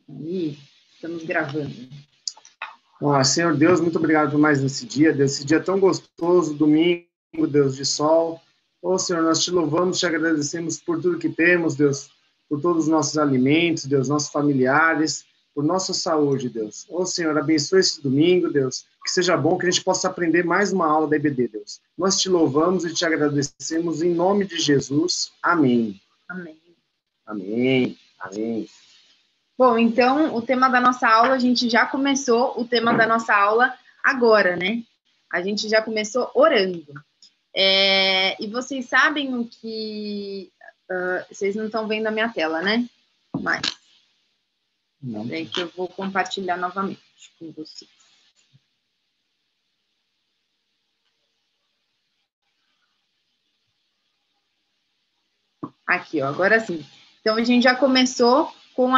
Aí, estamos gravando. Senhor Deus, muito obrigado por mais esse dia, Deus, esse dia tão gostoso, domingo, Deus, de sol. Senhor, nós te louvamos, te agradecemos por tudo que temos, Deus, por todos os nossos alimentos, Deus, nossos familiares, por nossa saúde, Deus. Senhor, abençoe esse domingo, Deus, que seja bom, que a gente possa aprender mais uma aula da EBD, Deus. Nós te louvamos e te agradecemos em nome de Jesus. Amém. Amém. Amém. Amém. Bom, então, o tema da nossa aula, a gente já começou o tema da nossa aula agora, né? A gente já começou orando. E vocês sabem o que... vocês não estão vendo a minha tela, né? Mas... Não. É que eu vou compartilhar novamente com vocês. Aqui, ó, agora sim. Então, a gente já começou com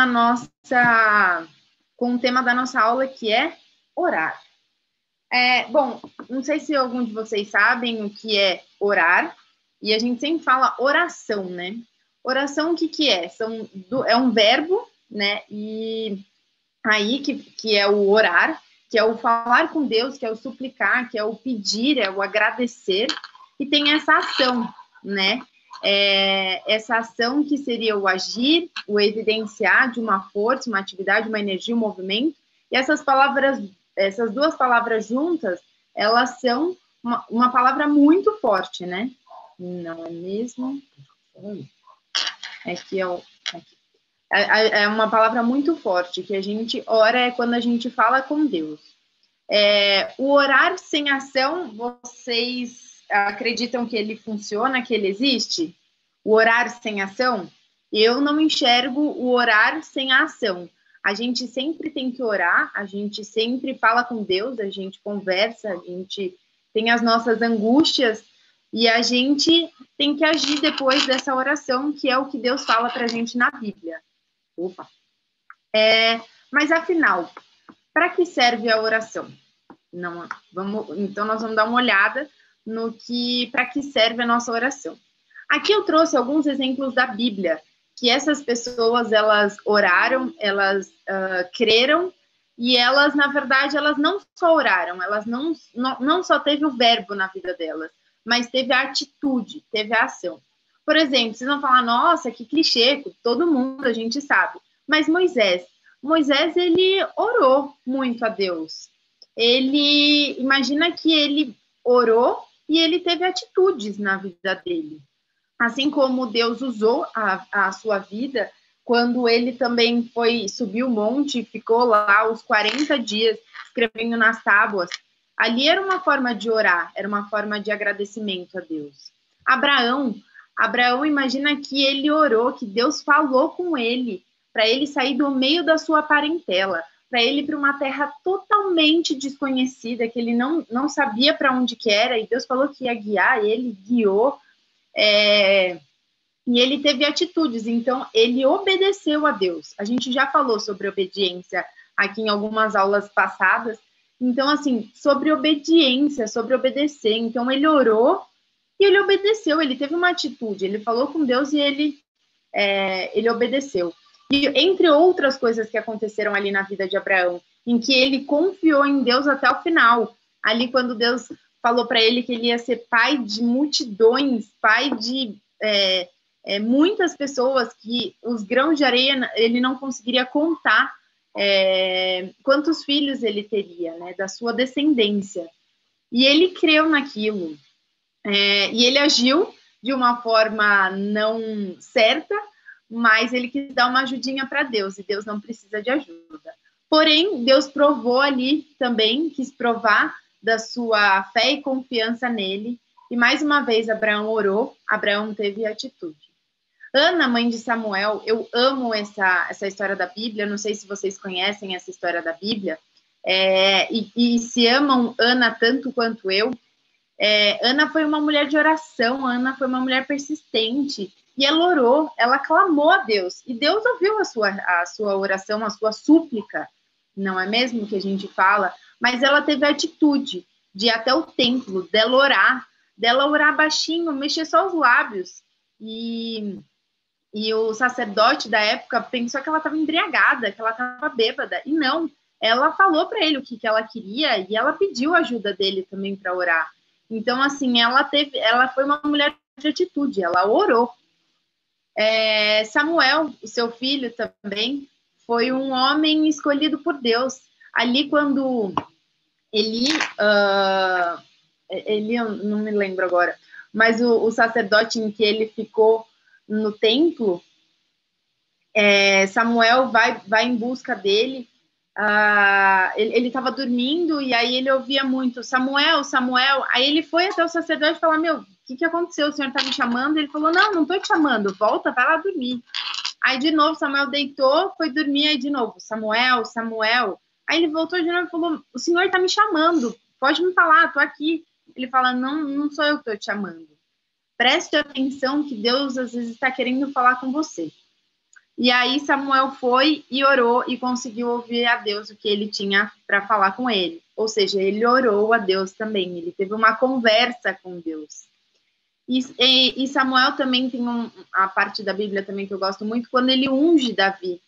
com o tema da nossa aula, que é orar. Bom, não sei se algum de vocês sabem o que é orar, e a gente sempre fala oração, né? Oração, o que é? É um verbo, né? E aí, que é o orar, que é o falar com Deus, que é o suplicar, que é o pedir, é o agradecer, e tem essa ação, né? Essa ação que seria o agir, o evidenciar de uma força, uma atividade, uma energia, um movimento, e essas duas palavras juntas, elas são uma palavra muito forte, né? Não é mesmo? Aqui é uma palavra muito forte, que a gente ora é quando a gente fala com Deus. O orar sem ação, vocês acreditam que ele funciona, que ele existe? O orar sem ação? Eu não enxergo o orar sem a ação. A gente sempre tem que orar, a gente sempre fala com Deus, a gente conversa, a gente tem as nossas angústias e a gente tem que agir depois dessa oração, que é o que Deus fala para a gente na Bíblia. Opa! Mas afinal, para que serve a oração? Então, nós vamos dar uma olhada no para que serve a nossa oração. Aqui eu trouxe alguns exemplos da Bíblia, que essas pessoas, elas oraram, elas creram, e elas, na verdade, elas não só oraram, elas não só teve o verbo na vida delas, mas teve a atitude, teve a ação. Por exemplo, vocês vão falar, nossa, que clichê, todo mundo, a gente sabe. Mas Moisés, ele orou muito a Deus. Imagina que ele orou e ele teve atitudes na vida dele. Assim como Deus usou a sua vida, quando ele também subiu o monte e ficou lá os 40 dias escrevendo nas tábuas, ali era uma forma de orar, era uma forma de agradecimento a Deus. Abraão, imagina que ele orou, que Deus falou com ele, para ele sair do meio da sua parentela, para ele ir para uma terra totalmente desconhecida, que ele não sabia para onde que era, e Deus falou que ia guiar, ele guiou, e ele teve atitudes, então ele obedeceu a Deus. A gente já falou sobre obediência aqui em algumas aulas passadas, então assim, sobre obediência, sobre obedecer, então ele orou e ele obedeceu, ele teve uma atitude, ele falou com Deus e ele obedeceu. E entre outras coisas que aconteceram ali na vida de Abraão, em que ele confiou em Deus até o final, ali quando Deus falou para ele que ele ia ser pai de multidões, pai de muitas pessoas, que os grãos de areia ele não conseguiria contar quantos filhos ele teria, né, da sua descendência. E ele creu naquilo. E ele agiu de uma forma não certa, mas ele quis dar uma ajudinha para Deus, e Deus não precisa de ajuda. Porém, Deus provou ali também, quis provar da sua fé e confiança nele, e mais uma vez Abraão orou, Abraão teve atitude. Ana, mãe de Samuel, eu amo essa história da Bíblia, não sei se vocês conhecem essa história da Bíblia, e se amam Ana tanto quanto eu. Ana foi uma mulher de oração, Ana foi uma mulher persistente, e ela orou, ela clamou a Deus, e Deus ouviu a sua oração, a sua súplica, não é mesmo que a gente fala? Mas ela teve a atitude de ir até o templo, dela orar baixinho, mexer só os lábios, e E o sacerdote da época pensou que ela estava embriagada, que ela estava bêbada. E não, ela falou para ele o que ela queria e ela pediu ajuda dele também para orar. Então, assim, ela foi uma mulher de atitude, ela orou. Samuel, o seu filho também, foi um homem escolhido por Deus. Ali, quando Eli, eu não me lembro agora, mas o sacerdote em que ele ficou no templo, Samuel vai em busca dele. Ele estava dormindo e aí ele ouvia muito Samuel, Samuel. Aí ele foi até o sacerdote e falou: meu, o que aconteceu? O senhor está me chamando? Ele falou: não estou te chamando, volta, vai lá dormir. Aí de novo Samuel deitou, foi dormir, aí de novo Samuel, Samuel. Aí ele voltou de novo e falou: o senhor está me chamando, pode me falar, estou aqui. Ele fala: não sou eu que estou te chamando. Preste atenção que Deus às vezes está querendo falar com você. E aí Samuel foi e orou e conseguiu ouvir a Deus o que ele tinha para falar com ele. Ou seja, ele orou a Deus também, ele teve uma conversa com Deus. E Samuel também tem a parte da Bíblia também que eu gosto muito, quando ele unge Davi.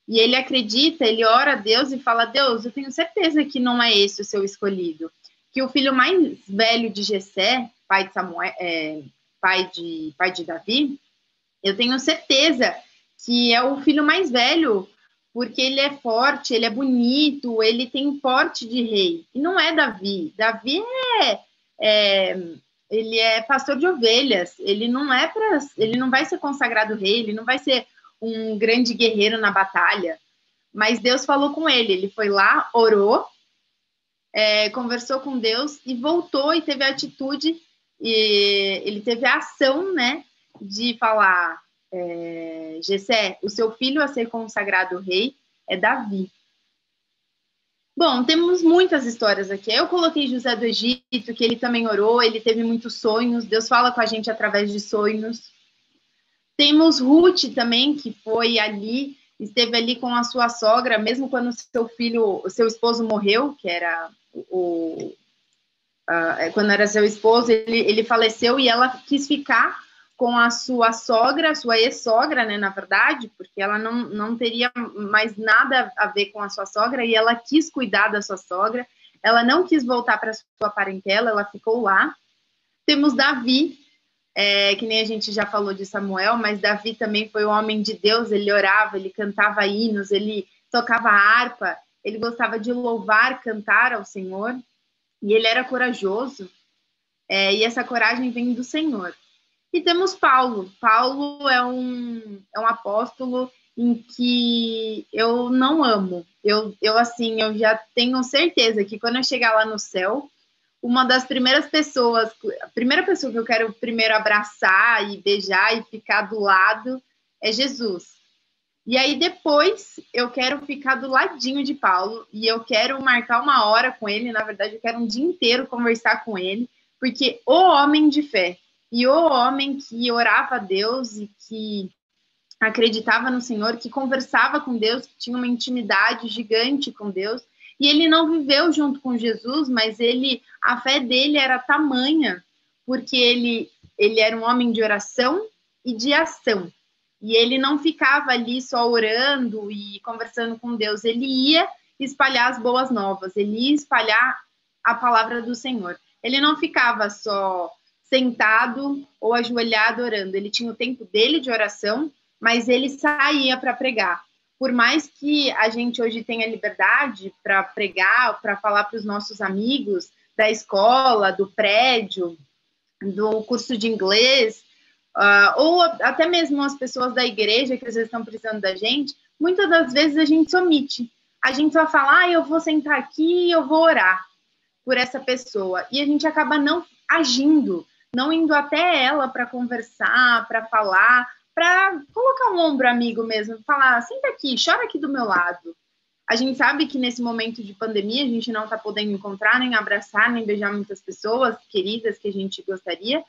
E ele acredita, ele ora a Deus e fala: Deus, eu tenho certeza que não é esse o seu escolhido. Que o filho mais velho de Jessé, pai de Samuel, pai de Davi, eu tenho certeza que é o filho mais velho, porque ele é forte, ele é bonito, ele tem porte de rei. E não é Davi. Davi ele é pastor de ovelhas. Ele não vai ser consagrado rei, ele não vai ser um grande guerreiro na batalha. Mas Deus falou com ele. Ele foi lá, orou, conversou com Deus e voltou e teve a atitude, e ele teve a ação, né, de falar: Jessé, o seu filho a ser consagrado rei é Davi. Bom, temos muitas histórias aqui. Eu coloquei José do Egito, que ele também orou, ele teve muitos sonhos, Deus fala com a gente através de sonhos. Temos Ruth também, que foi ali, esteve ali com a sua sogra, mesmo quando o seu esposo morreu, que era quando era seu esposo, ele faleceu e ela quis ficar com a sua sogra, sua ex-sogra, né, na verdade, porque ela não teria mais nada a ver com a sua sogra, e ela quis cuidar da sua sogra, ela não quis voltar para sua parentela, ela ficou lá. Temos Davi, que nem a gente já falou de Samuel, mas Davi também foi um homem de Deus, ele orava, ele cantava hinos, ele tocava harpa, ele gostava de louvar, cantar ao Senhor, e ele era corajoso, e essa coragem vem do Senhor. E temos Paulo. Paulo é um apóstolo em que eu não amo. Eu já tenho certeza que quando eu chegar lá no céu, uma das primeiras pessoas, a primeira pessoa que eu quero primeiro abraçar e beijar e ficar do lado é Jesus. E aí depois eu quero ficar do ladinho de Paulo e eu quero marcar uma hora com ele, na verdade eu quero um dia inteiro conversar com ele, porque o homem de fé, e o homem que orava a Deus e que acreditava no Senhor, que conversava com Deus, que tinha uma intimidade gigante com Deus, e ele não viveu junto com Jesus, mas a fé dele era tamanha, porque ele era um homem de oração e de ação, e ele não ficava ali só orando e conversando com Deus, ele ia espalhar as boas novas, ele ia espalhar a palavra do Senhor, ele não ficava só sentado ou ajoelhado orando, ele tinha o tempo dele de oração, mas ele saía para pregar. Por mais que a gente hoje tenha liberdade para pregar, para falar para os nossos amigos da escola, do prédio, do curso de inglês, ou até mesmo as pessoas da igreja que às vezes estão precisando da gente, muitas das vezes a gente se omite. A gente vai falar: eu vou sentar aqui e eu vou orar por essa pessoa. E a gente acaba não agindo, não indo até ela para conversar, para falar, para colocar um ombro amigo mesmo, falar: senta aqui, chora aqui do meu lado. A gente sabe que nesse momento de pandemia a gente não está podendo encontrar, nem abraçar, nem beijar muitas pessoas queridas que a gente gostaria,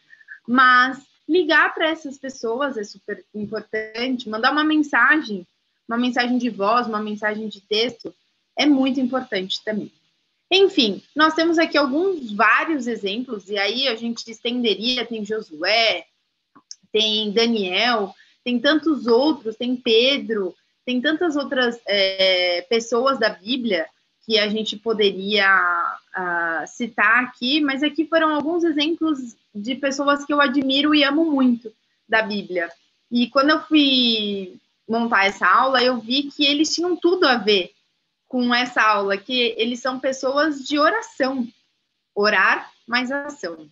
mas ligar para essas pessoas é super importante, mandar uma mensagem de voz, uma mensagem de texto, é muito importante também. Enfim, nós temos aqui vários exemplos, e aí a gente estenderia, tem Josué, tem Daniel, tem tantos outros, tem Pedro, tem tantas outras pessoas da Bíblia que a gente poderia citar aqui, mas aqui foram alguns exemplos de pessoas que eu admiro e amo muito da Bíblia. E quando eu fui montar essa aula, eu vi que eles tinham tudo a ver com essa aula, que eles são pessoas de oração. Orar mais ação.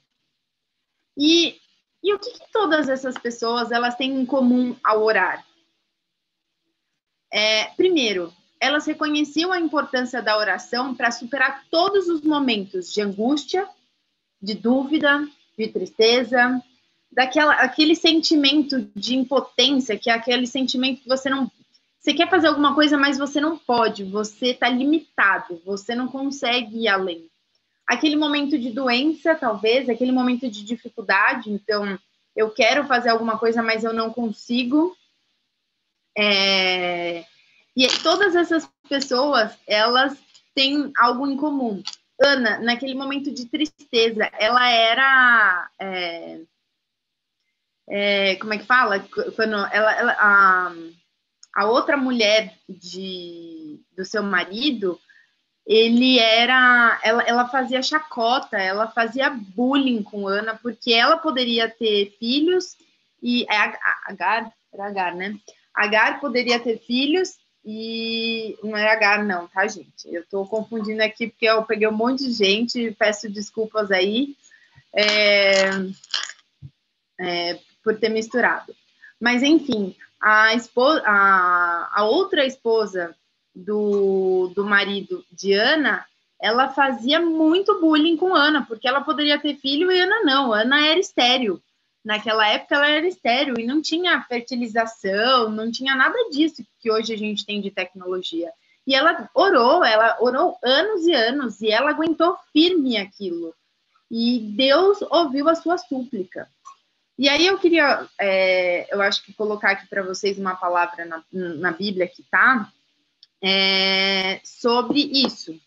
E o que todas essas pessoas elas têm em comum ao orar? Primeiro, elas reconheciam a importância da oração para superar todos os momentos de angústia, de dúvida, de tristeza, aquele sentimento de impotência, que é aquele sentimento que você quer fazer alguma coisa, mas você não pode, você está limitado, você não consegue ir além. Aquele momento de doença, talvez, aquele momento de dificuldade, então eu quero fazer alguma coisa, mas eu não consigo. E todas essas pessoas, elas têm algo em comum. Ana, naquele momento de tristeza, ela era... como é que fala? Quando a outra mulher do seu marido, ela fazia chacota, ela fazia bullying com Ana, porque ela poderia ter filhos, e Agar, era Agar, né? Agar poderia ter filhos, e não é Agar não, tá, gente? Eu tô confundindo aqui, porque eu peguei um monte de gente, peço desculpas aí por ter misturado. Mas, enfim, a outra esposa do marido de Ana, ela fazia muito bullying com Ana, porque ela poderia ter filho e Ana não. Ana era estéril. Naquela época ela era estéril e não tinha fertilização, não tinha nada disso que hoje a gente tem de tecnologia. E ela orou anos e anos, e ela aguentou firme aquilo. E Deus ouviu a sua súplica. E aí eu queria, eu acho que colocar aqui para vocês uma palavra na Bíblia que está sobre isso,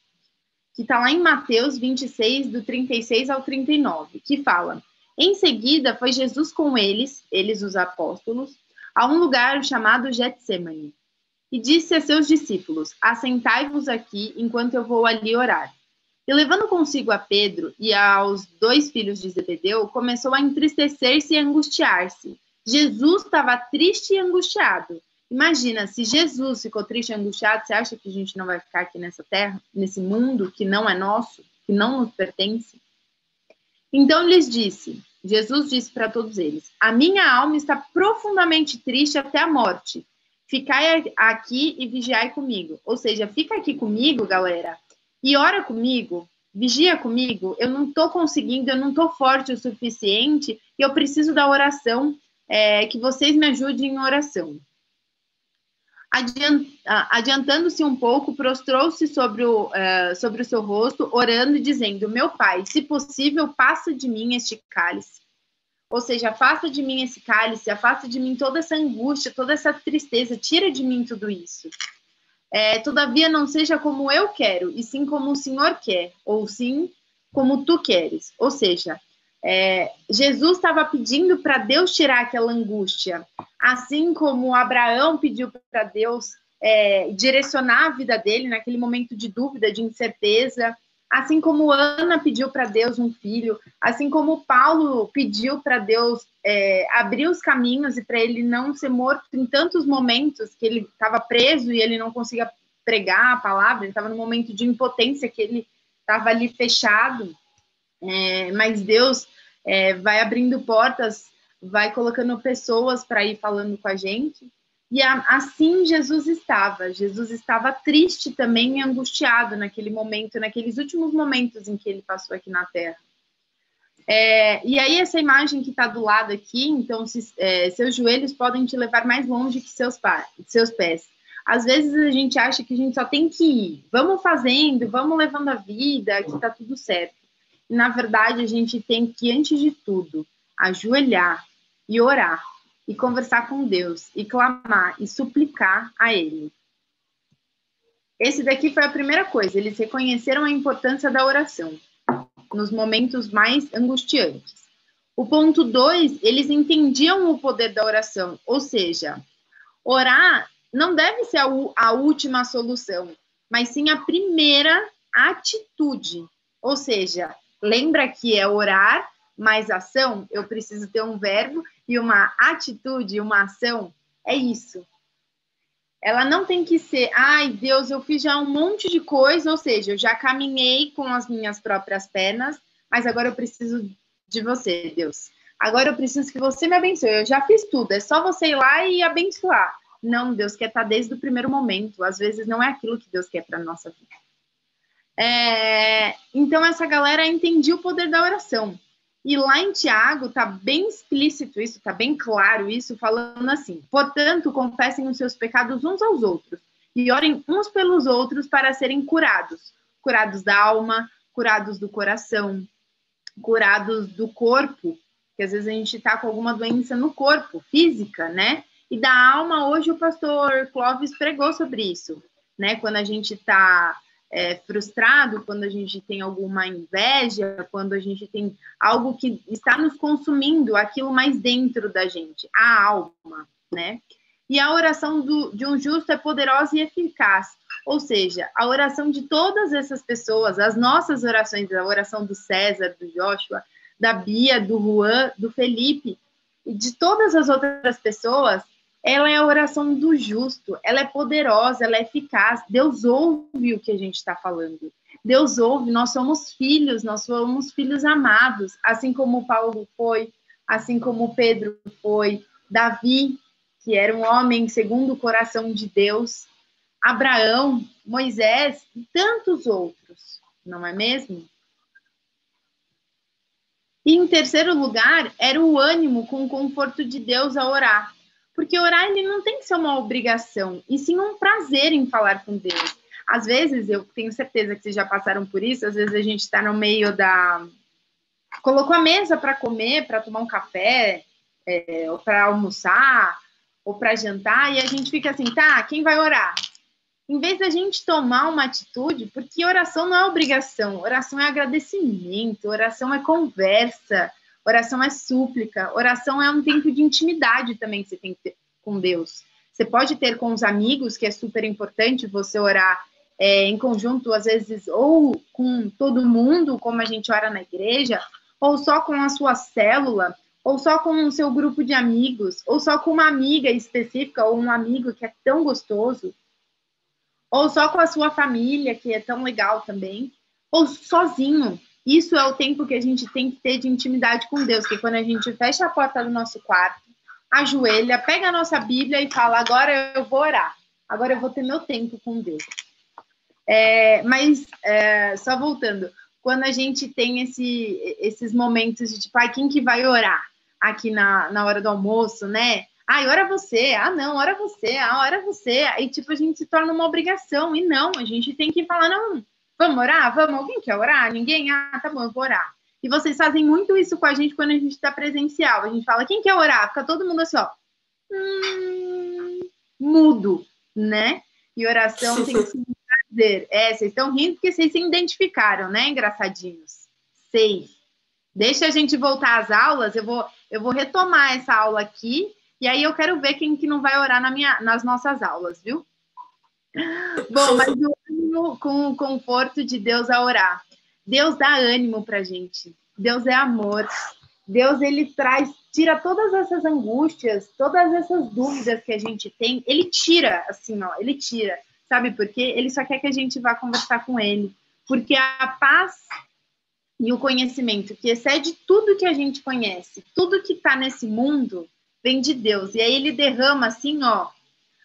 que está lá em Mateus 26, do 36 ao 39, que fala: em seguida foi Jesus com eles, os apóstolos, a um lugar chamado Getsêmani, e disse a seus discípulos: assentai-vos aqui enquanto eu vou ali orar. E levando consigo a Pedro e aos 2 filhos de Zebedeu, começou a entristecer-se e angustiar-se. Jesus estava triste e angustiado. Imagina, se Jesus ficou triste e angustiado, você acha que a gente não vai ficar aqui nessa terra, nesse mundo que não é nosso, que não nos pertence? Então Jesus disse para todos eles: a minha alma está profundamente triste até a morte. Ficai aqui e vigiai comigo. Ou seja, fica aqui comigo, galera, e ora comigo, vigia comigo. Eu não estou conseguindo, eu não estou forte o suficiente, e eu preciso da oração, que vocês me ajudem em oração. Adiantando-se um pouco, prostrou-se sobre o seu rosto, orando e dizendo: meu pai, se possível, passa de mim este cálice. Ou seja, afasta de mim esse cálice, afasta de mim toda essa angústia, toda essa tristeza, tira de mim tudo isso. Todavia não seja como eu quero, e sim como o Senhor quer, ou sim como tu queres. Ou seja, Jesus estava pedindo para Deus tirar aquela angústia, assim como Abraão pediu para Deus direcionar a vida dele naquele momento de dúvida, de incerteza, assim como Ana pediu para Deus um filho, assim como Paulo pediu para Deus abrir os caminhos e para ele não ser morto em tantos momentos que ele estava preso e ele não conseguia pregar a palavra, ele estava num momento de impotência que ele estava ali fechado, mas Deus vai abrindo portas, vai colocando pessoas para ir falando com a gente. E assim Jesus estava triste também e angustiado naquele momento, naqueles últimos momentos em que ele passou aqui na Terra. E aí essa imagem que está do lado aqui, então seus joelhos podem te levar mais longe que seus pés. Às vezes a gente acha que a gente só tem que ir, vamos fazendo, vamos levando a vida, que está tudo certo. E, na verdade, a gente tem que, antes de tudo, ajoelhar e orar, e conversar com Deus, e clamar, e suplicar a Ele. Esse daqui foi a primeira coisa, eles reconheceram a importância da oração nos momentos mais angustiantes. O ponto 2, eles entendiam o poder da oração, ou seja, orar não deve ser a última solução, mas sim a primeira atitude. Ou seja, lembra que é orar mais ação? Eu preciso ter um verbo e uma atitude, uma ação. É isso. Ela não tem que ser, ai, Deus, eu fiz já um monte de coisa, ou seja, eu já caminhei com as minhas próprias pernas, mas agora eu preciso de você, Deus. Agora eu preciso que você me abençoe. Eu já fiz tudo, é só você ir lá e abençoar. Não, Deus quer estar desde o primeiro momento. Às vezes não é aquilo que Deus quer para a nossa vida. Então, essa galera entendia o poder da oração. E lá em Tiago está bem explícito isso, está bem claro isso, falando assim: portanto, confessem os seus pecados uns aos outros e orem uns pelos outros para serem curados. Curados da alma, curados do coração, curados do corpo, que às vezes a gente está com alguma doença no corpo, física, né? E da alma, hoje o pastor Clóvis pregou sobre isso, né? Quando a gente está frustrado, quando a gente tem alguma inveja, quando a gente tem algo que está nos consumindo, aquilo mais dentro da gente, a alma, né? E a oração de um justo é poderosa e eficaz, ou seja, a oração de todas essas pessoas, as nossas orações, a oração do César, do Joshua, da Bia, do Juan, do Felipe, e de todas as outras pessoas, ela é a oração do justo, ela é poderosa, ela é eficaz. Deus ouve o que a gente está falando. Deus ouve, nós somos filhos amados, assim como Paulo foi, assim como Pedro foi, Davi, que era um homem segundo o coração de Deus, Abraão, Moisés e tantos outros, não é mesmo? E em terceiro lugar, era o ânimo com o conforto de Deus a orar. Porque orar, ele não tem que ser uma obrigação, e sim um prazer em falar com Deus. Às vezes, eu tenho certeza que vocês já passaram por isso, às vezes a gente está no meio da... Colocou a mesa para comer, para tomar um café, ou para almoçar, ou para jantar, e a gente fica assim, tá, quem vai orar? Em vez da gente tomar uma atitude, porque oração não é obrigação, oração é agradecimento, oração é conversa, oração é súplica, oração é um tempo de intimidade também que você tem que ter com Deus. Você pode ter com os amigos, que é super importante você orar em conjunto, às vezes, ou com todo mundo, como a gente ora na igreja, ou só com a sua célula, ou só com o seu grupo de amigos, ou só com uma amiga específica, ou um amigo que é tão gostoso, ou só com a sua família, que é tão legal também, ou sozinho. Isso é o tempo que a gente tem que ter de intimidade com Deus, que quando a gente fecha a porta do nosso quarto, ajoelha, pega a nossa Bíblia e fala, agora eu vou orar, agora eu vou ter meu tempo com Deus. Mas, só voltando, quando a gente tem esses momentos de, tipo, quem que vai orar aqui na hora do almoço, né? Ora você, não, ora você, ora você. Aí, tipo, a gente se torna uma obrigação. E não, a gente tem que falar, não, vamos orar? Vamos? Alguém quer orar? Ninguém? Tá bom, eu vou orar. E vocês fazem muito isso com a gente quando a gente está presencial. A gente fala, quem quer orar? Fica todo mundo assim, ó, mudo, né? E oração tem que ser um prazer. Vocês estão rindo porque vocês se identificaram, né, engraçadinhos? Sei. Deixa a gente voltar às aulas, eu vou retomar essa aula aqui, e aí eu quero ver quem que não vai orar nas nossas aulas, viu? Bom, mas o ânimo com o conforto de Deus a orar. Deus dá ânimo pra gente. Deus é amor. Deus, ele tira todas essas angústias, todas essas dúvidas que a gente tem, ele tira, assim, ó, ele tira. Sabe por quê? Ele só quer que a gente vá conversar com ele. Porque a paz e o conhecimento que excede tudo que a gente conhece, tudo que está nesse mundo, vem de Deus. E aí ele derrama assim, ó,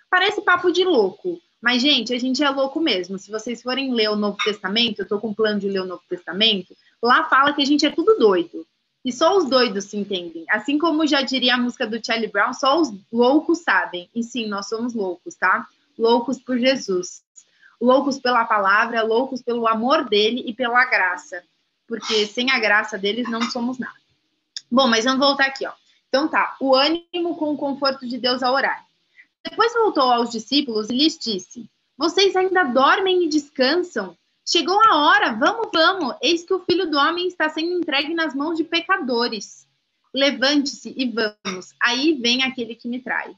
parece papo de louco. Mas, gente, a gente é louco mesmo. Se vocês forem ler o Novo Testamento, eu estou com um plano de ler o Novo Testamento, lá fala que a gente é tudo doido. E só os doidos se entendem. Assim como já diria a música do Charlie Brown, só os loucos sabem. E sim, nós somos loucos, tá? Loucos por Jesus. Loucos pela palavra, loucos pelo amor dele e pela graça. Porque sem a graça deles não somos nada. Bom, mas vamos voltar aqui, ó. Então tá, o ânimo com o conforto de Deus a orar. Depois voltou aos discípulos e lhes disse, vocês ainda dormem e descansam? Chegou a hora, vamos, eis que o Filho do Homem está sendo entregue nas mãos de pecadores. levante-se e vamos, aí vem aquele que me trai.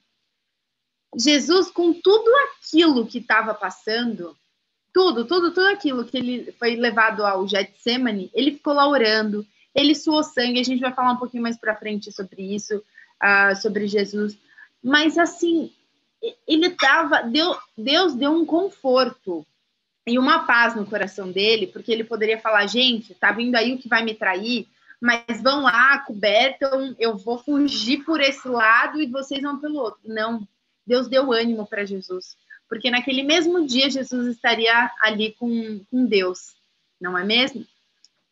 Jesus, com tudo aquilo que estava passando, tudo aquilo que ele foi levado ao Getsemane, ele ficou lá orando, ele suou sangue, a gente vai falar um pouquinho mais para frente sobre isso, sobre Jesus, mas assim, Deus deu um conforto e uma paz no coração dele, porque ele poderia falar, gente, tá vindo aí o que vai me trair, mas vão lá, cobertam, eu vou fugir por esse lado e vocês vão pelo outro. Não, Deus deu ânimo para Jesus, porque naquele mesmo dia Jesus estaria ali com Deus, não é mesmo?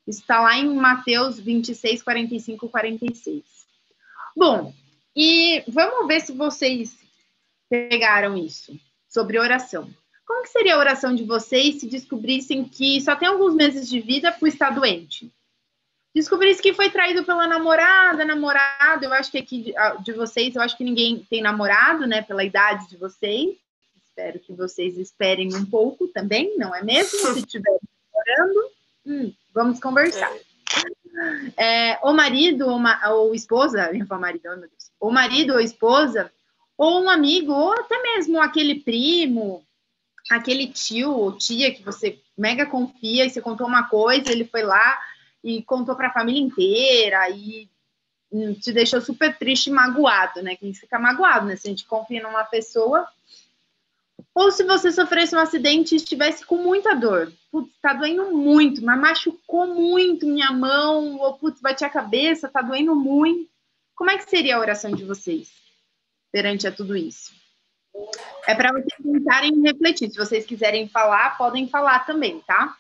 Isso está lá em Mateus 26, 45, 46. Bom, e vamos ver se vocês pegaram isso, sobre oração. Como que seria a oração de vocês se descobrissem que só tem alguns meses de vida por estar doente? Descobrisse que foi traído pela namorado, eu acho que aqui de vocês, eu acho que ninguém tem namorado, né, pela idade de vocês. Espero que vocês esperem um pouco também, não é mesmo? Se estiverem namorando, vamos conversar. O marido ou esposa, eu ia falar marido, oh meu Deus, ou marido ou esposa, ou um amigo, ou até mesmo aquele primo, aquele tio ou tia que você mega confia e você contou uma coisa, ele foi lá e contou para a família inteira e te deixou super triste e magoado, né? Que a gente fica magoado, né? Se a gente confia numa pessoa. Ou se você sofresse um acidente e estivesse com muita dor. Putz, tá doendo muito, mas machucou muito minha mão. Ou, putz, bati a cabeça, tá doendo muito. Como é que seria a oração de vocês perante a tudo isso? É para vocês tentarem refletir. Se vocês quiserem falar, podem falar também, tá?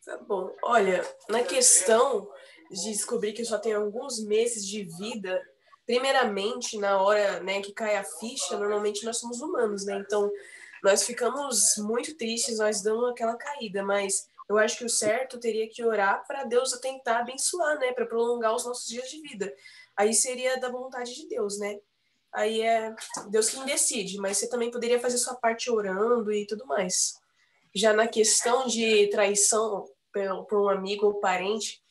Tá bom. Olha, na questão de descobrir que eu só tenho alguns meses de vida, primeiramente, na hora, né, que cai a ficha, normalmente nós somos humanos, né? Então, nós ficamos muito tristes, nós damos aquela caída, mas eu acho que o certo teria que orar para Deus tentar abençoar, né? Para prolongar os nossos dias de vida. Aí seria da vontade de Deus, né? Aí é Deus quem decide, mas você também poderia fazer sua parte orando e tudo mais. Já na questão de traição por um amigo ou parente,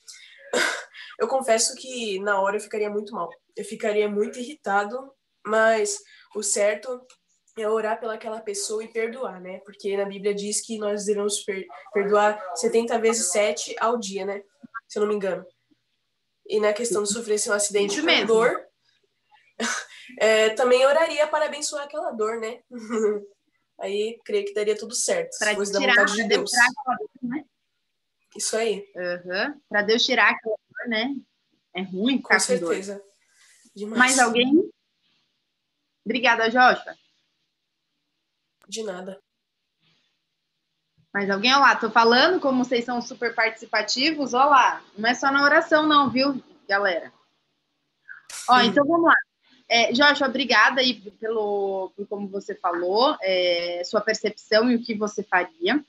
eu confesso que na hora eu ficaria muito mal. Eu ficaria muito irritado, mas o certo é orar pelaquela pessoa e perdoar, né? Porque na Bíblia diz que nós devemos perdoar 70 vezes 7 ao dia, né? Se eu não me engano. E na questão de sofrer um acidente com dor, também oraria para abençoar aquela dor, né? Aí creio que daria tudo certo. Para depois da vontade de Deus. Né? Isso aí. Para Deus tirar aquela dor, né? É ruim ficar com certeza. Dor. Demais. Mais alguém? Obrigada, Joshua. De nada. Mais alguém? Olha lá, tô falando como vocês são super participativos. Olha lá, não é só na oração não, viu, galera? Ó, então vamos lá. Joshua, obrigada aí por como você falou, sua percepção e o que você faria.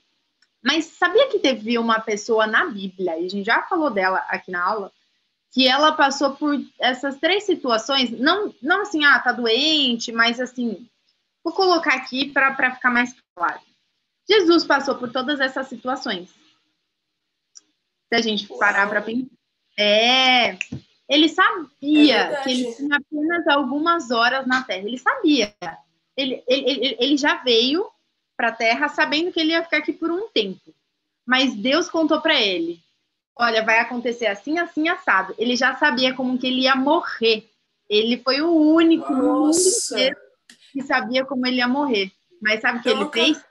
Mas sabia que teve uma pessoa na Bíblia, e a gente já falou dela aqui na aula, que ela passou por essas 3 situações, não assim, tá doente, mas assim, vou colocar aqui para ficar mais claro. Jesus passou por todas essas situações. Se a gente parar para pensar. Ele sabia que ele tinha apenas algumas horas na Terra. Ele sabia. Ele já veio para a Terra sabendo que ele ia ficar aqui por um tempo. Mas Deus contou para ele, olha, vai acontecer assim, assim, assado. Ele já sabia como que ele ia morrer. Ele foi o único no mundo inteiro que sabia como ele ia morrer. Mas sabe o que ele fez?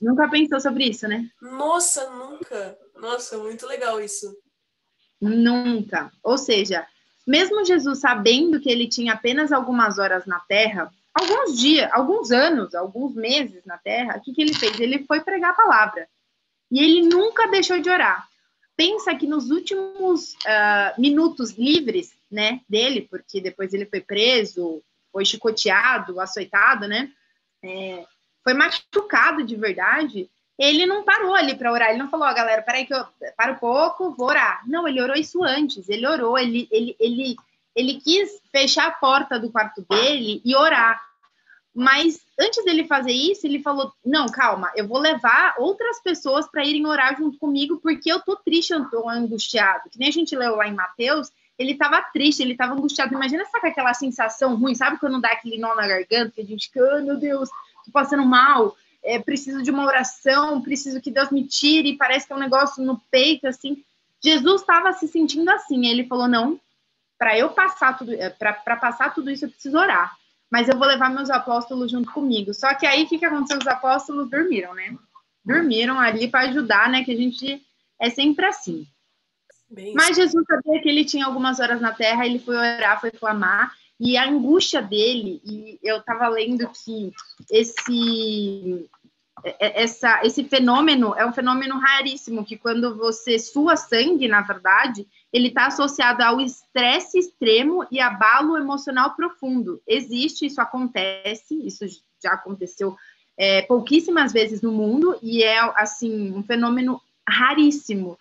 Nunca pensou sobre isso, né? Nossa, nunca. Nossa, muito legal isso. Nunca. Ou seja, mesmo Jesus sabendo que ele tinha apenas algumas horas na Terra, alguns dias, alguns anos, alguns meses na Terra, o que ele fez? Ele foi pregar a palavra. E ele nunca deixou de orar. Pensa que nos últimos minutos livres, né, dele, porque depois ele foi preso, foi chicoteado, açoitado, né, foi machucado de verdade, ele não parou ali para orar, ele não falou, galera, peraí que eu paro um pouco, vou orar. Não, ele orou isso antes, ele orou, ele quis fechar a porta do quarto dele e orar. Mas antes dele fazer isso, ele falou, não, calma, eu vou levar outras pessoas para irem orar junto comigo, porque eu tô triste, eu tô angustiado. Que nem a gente leu lá em Mateus, ele estava triste, ele estava angustiado. Imagina, sabe aquela sensação ruim, sabe quando dá aquele nó na garganta, que a gente fica, meu Deus, tô passando mal, preciso de uma oração, preciso que Deus me tire, parece que é um negócio no peito, assim. Jesus estava se sentindo assim, ele falou, não, para eu passar tudo, para passar tudo isso eu preciso orar, mas eu vou levar meus apóstolos junto comigo. Só que aí, o que aconteceu? Os apóstolos dormiram, né? Dormiram ali para ajudar, né? Que a gente é sempre assim. Mas Jesus sabia que ele tinha algumas horas na terra, ele foi orar, foi clamar, e a angústia dele, e eu estava lendo que esse fenômeno é um fenômeno raríssimo, que quando você sua sangue, na verdade, ele está associado ao estresse extremo e abalo emocional profundo. Existe, isso acontece, isso já aconteceu pouquíssimas vezes no mundo, e é, assim, um fenômeno raríssimo,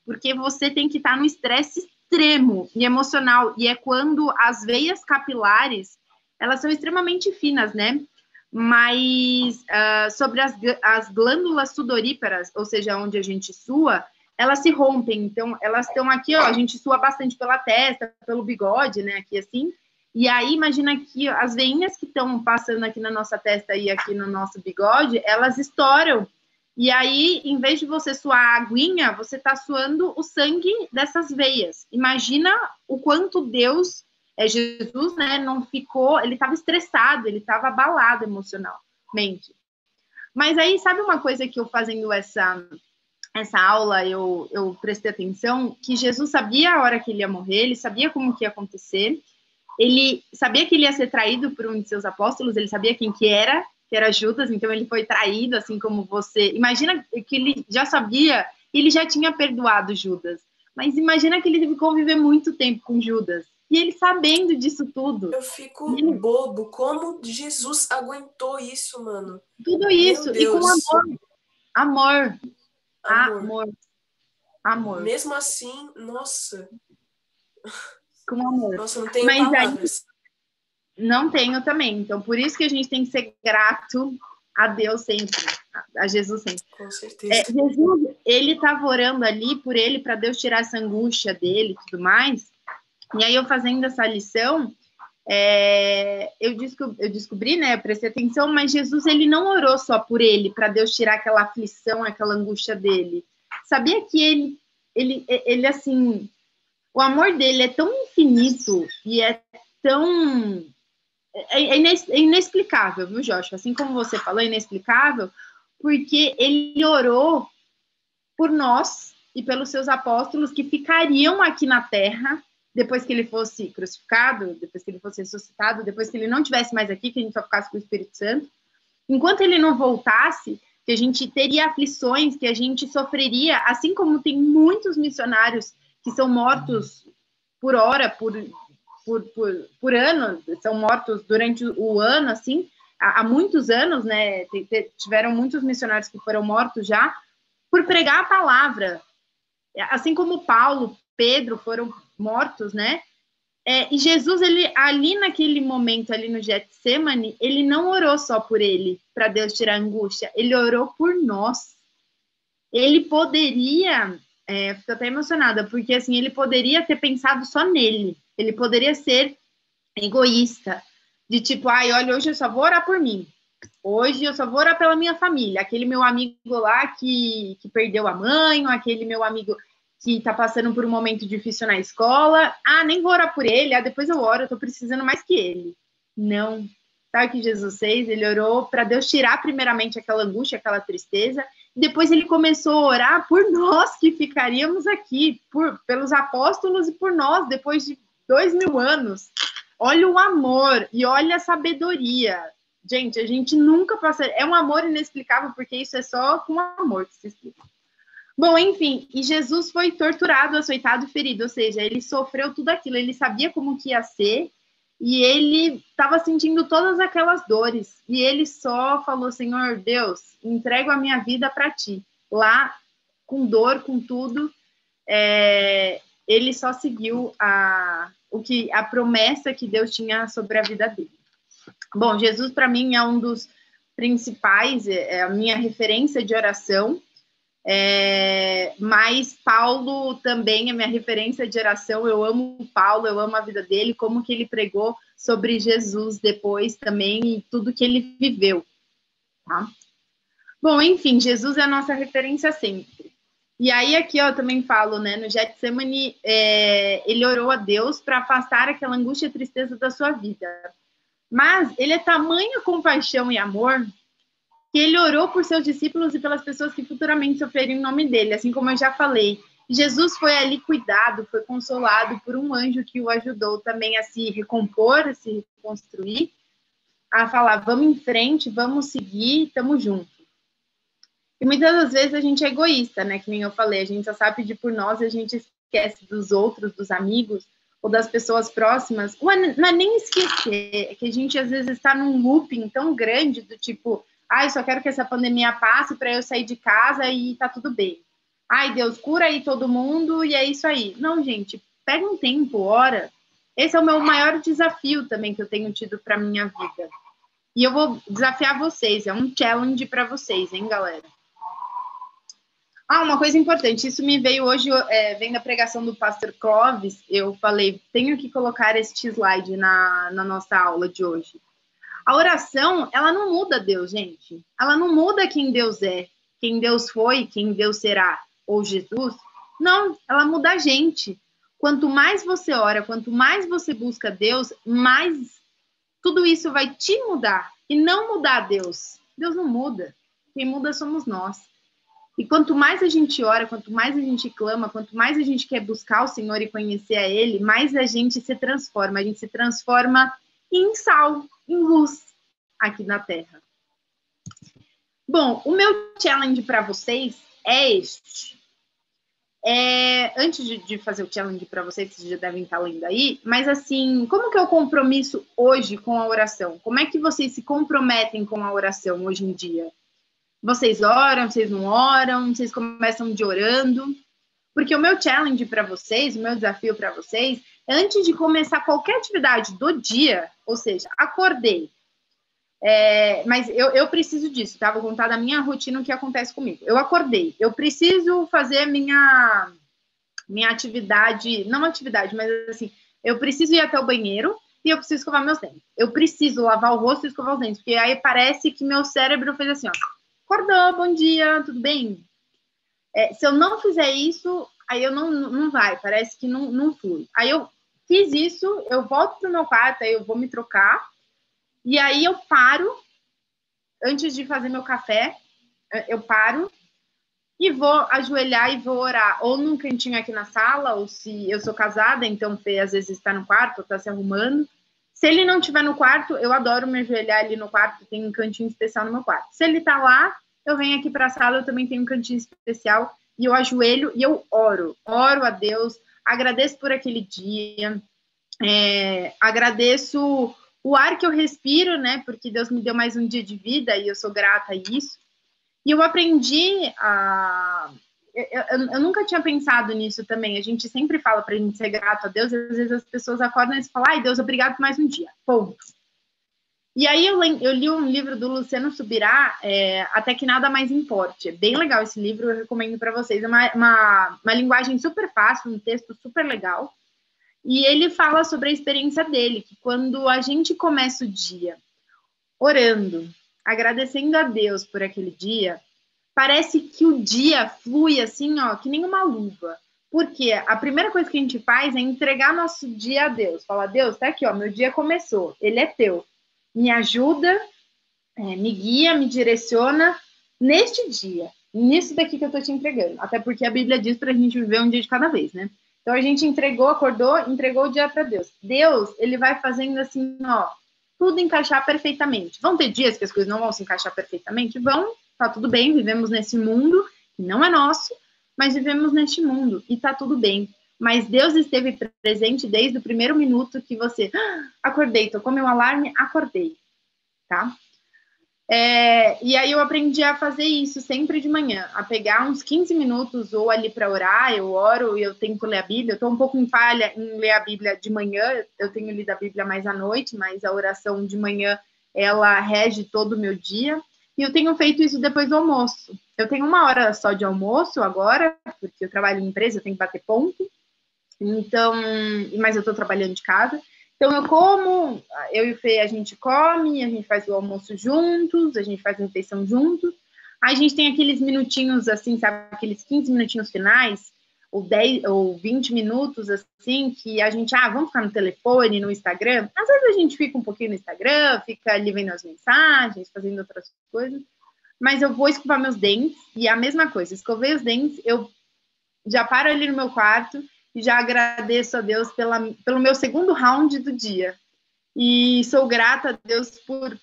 porque você tem que estar no estresse extremo e emocional, e é quando as veias capilares, elas são extremamente finas, né? Mas sobre as glândulas sudoríparas, ou seja, onde a gente sua, elas se rompem, então elas estão aqui, ó, a gente sua bastante pela testa, pelo bigode, né, aqui assim, e aí imagina que as veinhas que estão passando aqui na nossa testa e aqui no nosso bigode, elas estouram, e aí, em vez de você suar a aguinha, você está suando o sangue dessas veias. Imagina o quanto Deus, Jesus, né, não ficou, ele estava estressado, ele estava abalado emocionalmente. Mas aí, sabe uma coisa que eu fazendo essa aula, eu prestei atenção, que Jesus sabia a hora que ele ia morrer, ele sabia como que ia acontecer, ele sabia que ele ia ser traído por um de seus apóstolos, ele sabia quem que era Judas, então ele foi traído, assim como você. Imagina que ele já sabia, ele já tinha perdoado Judas, mas imagina que ele teve que conviver muito tempo com Judas, e ele sabendo disso tudo. Eu fico bobo, como Jesus aguentou isso, mano? Tudo isso, e com amor. Mesmo assim, nossa. Com amor. Nossa, não tenho palavras. Não tenho também. Então, por isso que a gente tem que ser grato a Deus sempre, a Jesus sempre. Com certeza. Jesus, ele estava orando ali por ele, para Deus tirar essa angústia dele e tudo mais. E aí, eu fazendo essa lição, eu descobri, né, eu prestei atenção, mas Jesus, ele não orou só por ele, para Deus tirar aquela aflição, aquela angústia dele. Sabia que ele assim, o amor dele é tão infinito e é tão... É inexplicável, viu, Joshua? Assim como você falou, é inexplicável, porque ele orou por nós e pelos seus apóstolos que ficariam aqui na terra depois que ele fosse crucificado, depois que ele fosse ressuscitado, depois que ele não estivesse mais aqui, que a gente só ficasse com o Espírito Santo. Enquanto ele não voltasse, que a gente teria aflições, que a gente sofreria, assim como tem muitos missionários que são mortos por hora, por ano, são mortos durante o ano, assim, há muitos anos, né, tiveram muitos missionários que foram mortos já, por pregar a palavra, assim como Paulo, Pedro foram mortos, né, e Jesus, ele, ali naquele momento, ali no Getsemane, ele não orou só por ele, para Deus tirar a angústia, ele orou por nós. Ele poderia, fico até emocionada, porque assim, ele poderia ter pensado só nele, ele poderia ser egoísta, de tipo, olha, hoje eu só vou orar por mim, hoje eu só vou orar pela minha família, aquele meu amigo lá que perdeu a mãe, ou aquele meu amigo que tá passando por um momento difícil na escola, nem vou orar por ele, depois eu oro, eu tô precisando mais que ele. Não. Sabe o que Jesus fez? Ele orou para Deus tirar primeiramente aquela angústia, aquela tristeza, e depois ele começou a orar por nós que ficaríamos aqui, pelos apóstolos e por nós, depois de 2000 anos. Olha o amor e olha a sabedoria. Gente, a gente nunca passa... É um amor inexplicável, porque isso é só com amor que se explica. Bom, enfim, e Jesus foi torturado, açoitado e ferido, ou seja, ele sofreu tudo aquilo, ele sabia como que ia ser, e ele estava sentindo todas aquelas dores, e ele só falou, Senhor Deus, entrego a minha vida para ti. Lá, com dor, com tudo, ele só seguiu a promessa que Deus tinha sobre a vida dele. Bom, Jesus, para mim, é um dos principais, é a minha referência de oração. Mas Paulo também é minha referência de oração. Eu amo Paulo, eu amo a vida dele, como que ele pregou sobre Jesus depois também e tudo que ele viveu, tá? Bom, enfim, Jesus é a nossa referência sempre. E aí aqui eu também falo, né, no Getsemane, ele orou a Deus para afastar aquela angústia e tristeza da sua vida. Mas ele é tamanha compaixão e amor que ele orou por seus discípulos e pelas pessoas que futuramente sofreriam em nome dele, assim como eu já falei. Jesus foi ali cuidado, foi consolado por um anjo que o ajudou também a se recompor, a se reconstruir, a falar, vamos em frente, vamos seguir, estamos juntos. E muitas das vezes a gente é egoísta, né? Que nem eu falei, a gente só sabe pedir por nós e a gente esquece dos outros, dos amigos ou das pessoas próximas. Não é nem esquecer, é que a gente às vezes está num looping tão grande do tipo, ai, só quero que essa pandemia passe para eu sair de casa e tá tudo bem. Ai, Deus, cura aí todo mundo e é isso aí. Não, gente, pega um tempo, ora. Esse é o meu maior desafio também que eu tenho tido para minha vida. E eu vou desafiar vocês, é um challenge para vocês, hein, galera? Uma coisa importante, isso me veio hoje, vem da pregação do pastor Clóvis, eu falei, tenho que colocar este slide na nossa aula de hoje. A oração, ela não muda Deus, gente. Ela não muda quem Deus é, quem Deus foi, quem Deus será, ou Jesus. Não, ela muda a gente. Quanto mais você ora, quanto mais você busca Deus, mais tudo isso vai te mudar. E não mudar Deus. Deus não muda. Quem muda somos nós. E quanto mais a gente ora, quanto mais a gente clama, quanto mais a gente quer buscar o Senhor e conhecer a Ele, mais a gente se transforma. A gente se transforma em sal, em luz aqui na Terra. Bom, o meu challenge para vocês é este. Antes de fazer o challenge para vocês, vocês já devem estar lendo aí, mas assim, como que é o compromisso hoje com a oração? Como é que vocês se comprometem com a oração hoje em dia? Vocês oram, vocês não oram, vocês começam de orando? Porque o meu challenge para vocês, o meu desafio para vocês, é antes de começar qualquer atividade do dia, ou seja, acordei. Mas eu preciso disso, tá? Vou contar da minha rotina o que acontece comigo. Eu acordei, eu preciso fazer minha atividade, não atividade, mas assim, eu preciso ir até o banheiro e eu preciso escovar meus dentes. Eu preciso lavar o rosto e escovar os dentes, porque aí parece que meu cérebro fez assim, ó, acordou, bom dia, tudo bem? Se eu não fizer isso, aí eu não vai, parece que não flui. Aí eu fiz isso, eu volto pro meu quarto, aí eu vou me trocar, e aí eu paro, antes de fazer meu café, eu paro e vou ajoelhar e vou orar, ou num cantinho aqui na sala, ou se eu sou casada, então o Fê às vezes está no quarto, ou está se arrumando. Se ele não estiver no quarto, eu adoro me ajoelhar ali no quarto, tem um cantinho especial no meu quarto. Se ele está lá, eu venho aqui para a sala, eu também tenho um cantinho especial, e eu ajoelho e eu oro a Deus, agradeço por aquele dia, agradeço o ar que eu respiro, né, porque Deus me deu mais um dia de vida e eu sou grata a isso. E eu aprendi eu nunca tinha pensado nisso também. A gente sempre fala para a gente ser grato a Deus, e às vezes as pessoas acordam e falam, ai, Deus, obrigado por mais um dia. Ponto. E aí eu li um livro do Luciano Subirá, Até que Nada Mais Importe. É bem legal esse livro, eu recomendo para vocês. É uma linguagem super fácil, um texto super legal. E ele fala sobre a experiência dele, que quando a gente começa o dia orando, agradecendo a Deus por aquele dia, parece que o dia flui assim, ó, que nem uma luva. Porque a primeira coisa que a gente faz é entregar nosso dia a Deus. Falar, Deus, tá aqui, ó, meu dia começou, ele é teu. Me ajuda, me guia, me direciona neste dia, nisso daqui que eu tô te entregando. Até porque a Bíblia diz pra gente viver um dia de cada vez, né? Então a gente acordou, entregou o dia para Deus. Deus, ele vai fazendo assim, ó, tudo encaixar perfeitamente. Vão ter dias que as coisas não vão se encaixar perfeitamente? Vão, tá tudo bem, vivemos nesse mundo, que não é nosso, mas vivemos neste mundo, e tá tudo bem. Mas Deus esteve presente desde o primeiro minuto que você acordei, tocou meu alarme, acordei, tá? E aí eu aprendi a fazer isso sempre de manhã, a pegar uns 15 minutos ou ali para orar, eu oro e eu tento ler a Bíblia. Eu estou um pouco em falha em ler a Bíblia de manhã, eu tenho lido a Bíblia mais à noite, mas a oração de manhã, ela rege todo o meu dia. E eu tenho feito isso depois do almoço. eu tenho 1 hora só de almoço agora, porque eu trabalho em empresa, eu tenho que bater ponto. Então, mas eu estou trabalhando de casa. Então, eu como, eu e o Fê, a gente come, a gente faz o almoço juntos, a gente faz a refeição juntos. Aí a gente tem aqueles minutinhos, assim, sabe, aqueles 15 minutinhos finais, ou 10, ou 20 minutos, assim, que a gente, vamos ficar no telefone, no Instagram. Às vezes a gente fica um pouquinho no Instagram, fica ali vendo as mensagens, fazendo outras coisas. Mas eu vou escovar meus dentes, e a mesma coisa, escovei os dentes, eu já paro ali no meu quarto e já agradeço a Deus pelo meu segundo round do dia. E sou grata a Deus por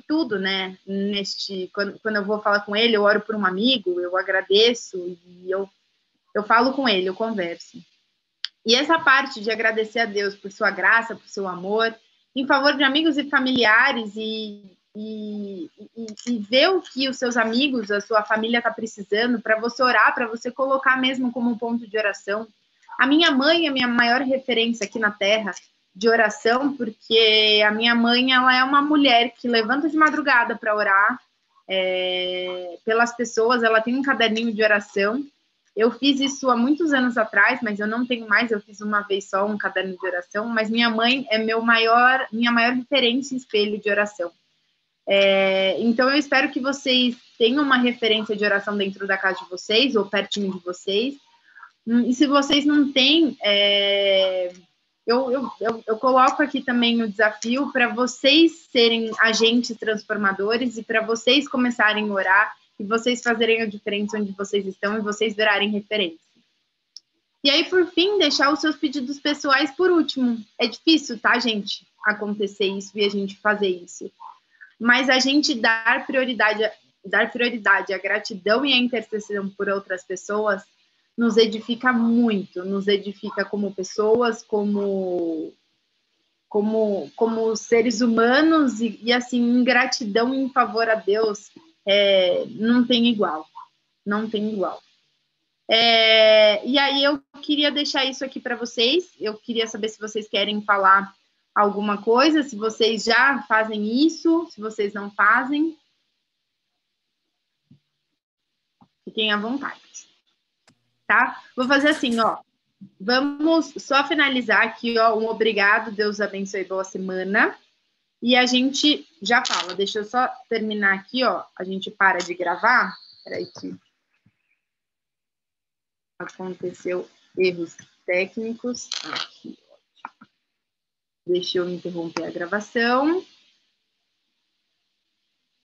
tudo, né? Quando eu vou falar com ele, eu oro por um amigo, eu agradeço e eu falo com ele, eu converso. E essa parte de agradecer a Deus por sua graça, por seu amor, em favor de amigos e familiares e ver o que os seus amigos, a sua família está precisando, para você orar, para você colocar mesmo como um ponto de oração. A minha mãe é a minha maior referência aqui na Terra de oração, porque a minha mãe, ela é uma mulher que levanta de madrugada para orar pelas pessoas, ela tem um caderninho de oração. Eu fiz isso há muitos anos atrás, mas eu não tenho mais, eu fiz uma vez só um caderno de oração, mas minha mãe é minha maior referência e espelho de oração. Então, eu espero que vocês tenham uma referência de oração dentro da casa de vocês, ou pertinho de vocês. E se vocês não têm, eu coloco aqui também o desafio para vocês serem agentes transformadores e para vocês começarem a orar e vocês fazerem a diferença onde vocês estão e vocês virarem referência. E aí, por fim, deixar os seus pedidos pessoais por último. É difícil, tá, gente, acontecer isso e a gente fazer isso. Mas a gente dar prioridade à gratidão e à intercessão por outras pessoas nos edifica muito, nos edifica como pessoas, como seres humanos e assim, ingratidão em favor a Deus não tem igual, não tem igual. E aí eu queria deixar isso aqui para vocês, eu queria saber se vocês querem falar alguma coisa, se vocês já fazem isso, se vocês não fazem. Fiquem à vontade. Tá? Vou fazer assim, ó. Vamos só finalizar aqui, ó. Um obrigado, Deus abençoe, boa semana. E a gente já fala. Deixa eu só terminar aqui, ó. A gente para de gravar. Peraí que aconteceu erros técnicos. Aqui, ó. Deixa eu interromper a gravação.